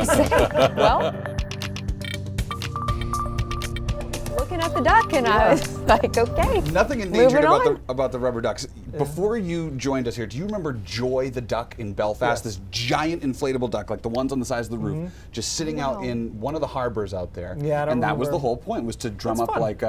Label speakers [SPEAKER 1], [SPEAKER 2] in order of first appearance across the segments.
[SPEAKER 1] say, well, looking at the duck, and I was like, okay.
[SPEAKER 2] Nothing endangered
[SPEAKER 1] moving
[SPEAKER 2] about the rubber ducks. Before you joined us here, do you remember Joy the duck in Belfast?
[SPEAKER 3] Yes.
[SPEAKER 2] This giant inflatable duck, like the ones on the sides of the roof, just sitting out in one of the harbors out there.
[SPEAKER 3] Yeah, I don't
[SPEAKER 2] And that was
[SPEAKER 3] remember.
[SPEAKER 2] the whole point, was to drum
[SPEAKER 3] That's
[SPEAKER 2] up
[SPEAKER 3] fun.
[SPEAKER 2] like,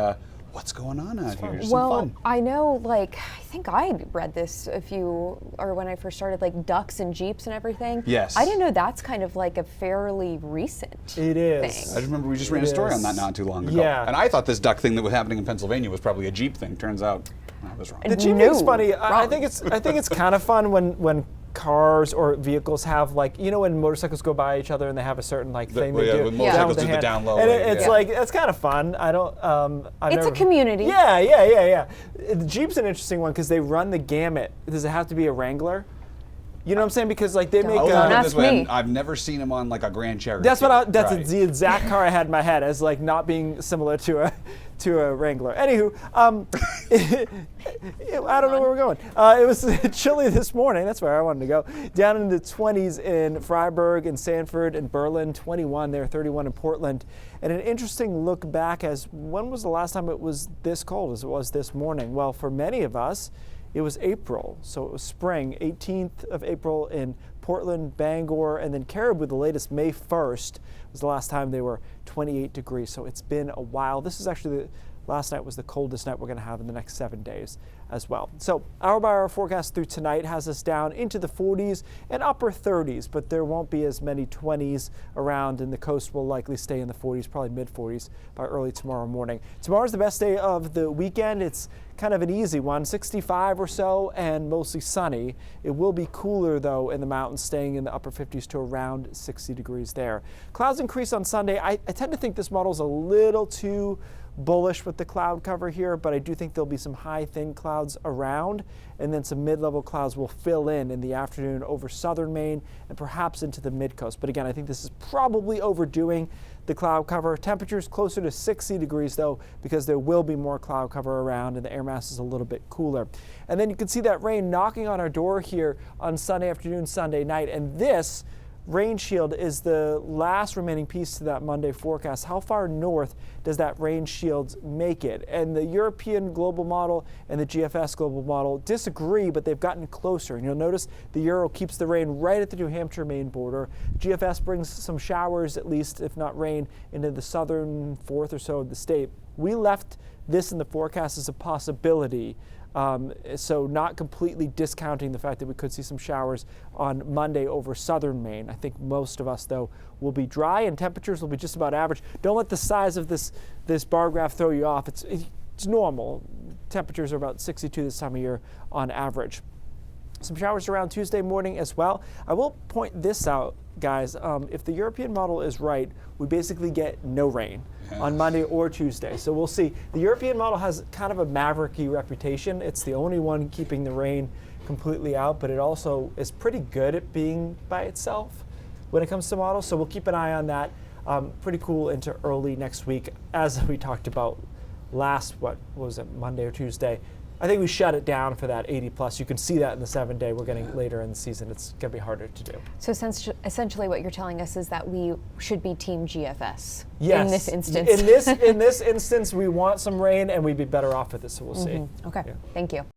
[SPEAKER 2] what's going on out here? Just some
[SPEAKER 1] Well,
[SPEAKER 2] fun.
[SPEAKER 1] I know, like, I think I read this when I first started, like, ducks and Jeeps and everything.
[SPEAKER 2] Yes.
[SPEAKER 1] I didn't know that's kind of like a fairly recent
[SPEAKER 3] It is.
[SPEAKER 2] I
[SPEAKER 1] thing.
[SPEAKER 2] just remember we just ran a story on that not too long ago.
[SPEAKER 3] Yeah.
[SPEAKER 2] And I thought this duck thing that was happening in Pennsylvania was probably a Jeep thing. Turns out I was wrong.
[SPEAKER 3] The Jeep
[SPEAKER 1] No,
[SPEAKER 3] thing's funny. I
[SPEAKER 1] wrong.
[SPEAKER 3] think it's kind of fun when cars or vehicles have, like, you know, when motorcycles go by each other and they have a certain like thing they do.
[SPEAKER 2] when
[SPEAKER 1] Yeah.
[SPEAKER 2] motorcycles
[SPEAKER 3] with
[SPEAKER 2] do the
[SPEAKER 3] hand.
[SPEAKER 2] down low.
[SPEAKER 3] And
[SPEAKER 2] way,
[SPEAKER 3] it's
[SPEAKER 2] yeah.
[SPEAKER 3] like, it's kind of fun. I don't.
[SPEAKER 1] It's a community.
[SPEAKER 3] Yeah. The Jeep's an interesting one because they run the gamut. Does it have to be a Wrangler? You know what I'm saying? Because like they make.
[SPEAKER 1] Don't
[SPEAKER 2] I'll put it
[SPEAKER 1] ask
[SPEAKER 2] this way,
[SPEAKER 1] me.
[SPEAKER 2] I've never seen him on like a Grand Cherokee.
[SPEAKER 3] That's what. That's
[SPEAKER 2] Right.
[SPEAKER 3] the exact car I had in my head as like not being similar to a Wrangler. Anywho, I don't know where we're going. It was chilly this morning. That's where I wanted to go. Down in the 20s in Freiburg and Sanford and Berlin, 21 there, 31 in Portland. And an interesting look back as when was the last time it was this cold as it was this morning? Well, for many of us, it was April, so it was spring, 18th of April in Portland, Bangor, and then Caribou, the latest May 1st, was the last time they were 28 degrees, so it's been a while. This is actually last night was the coldest night we're going to have in the next 7 days as well. So hour by hour forecast through tonight has us down into the 40s and upper 30s, but there won't be as many 20s around, and the coast will likely stay in the 40s, probably mid 40s by early tomorrow morning. Tomorrow's the best day of the weekend. It's kind of an easy one, 65 or so and mostly sunny. It will be cooler though in the mountains, staying in the upper 50s to around 60 degrees there. Clouds increase on Sunday. I tend to think this model's a little too bullish with the cloud cover here, but I do think there'll be some high thin clouds around, and then some mid-level clouds will fill in the afternoon over southern Maine and perhaps into the mid-coast. But again, I think this is probably overdoing the cloud cover. Temperatures closer to 60 degrees though, because there will be more cloud cover around and the air mass is a little bit cooler. And then you can see that rain knocking on our door here on Sunday afternoon, Sunday night, and this rain shield is the last remaining piece to that Monday forecast. How far north does that rain shield make it? And the European global model and the GFS global model disagree, but they've gotten closer. And you'll notice the Euro keeps the rain right at the New Hampshire-Maine border. GFS brings some showers, at least, if not rain, into the southern fourth or so of the state. We left this in the forecast as a possibility. So not completely discounting the fact that we could see some showers on Monday over southern Maine. I think most of us, though, will be dry and temperatures will be just about average. Don't let the size of this bar graph throw you off. It's normal. Temperatures are about 62 this time of year on average. Some showers around Tuesday morning as well. I will point this out, guys. If the European model is right, we basically get no rain on Monday or Tuesday. So we'll see. The European model has kind of a mavericky reputation. It's the only one keeping the rain completely out, but it also is pretty good at being by itself when it comes to models. So we'll keep an eye on that. Pretty cool into early next week. As we talked about last, what was it, Monday or Tuesday, I think we shut it down for that 80 plus. You can see that in the 7 day. We're getting later in the season. It's going to be harder to do.
[SPEAKER 1] So essentially what you're telling us is that we should be team GFS
[SPEAKER 3] Yes.
[SPEAKER 1] in this instance.
[SPEAKER 3] In this instance, we want some rain and we'd be better off with it, so we'll see.
[SPEAKER 1] Okay,
[SPEAKER 3] Yeah.
[SPEAKER 1] thank you.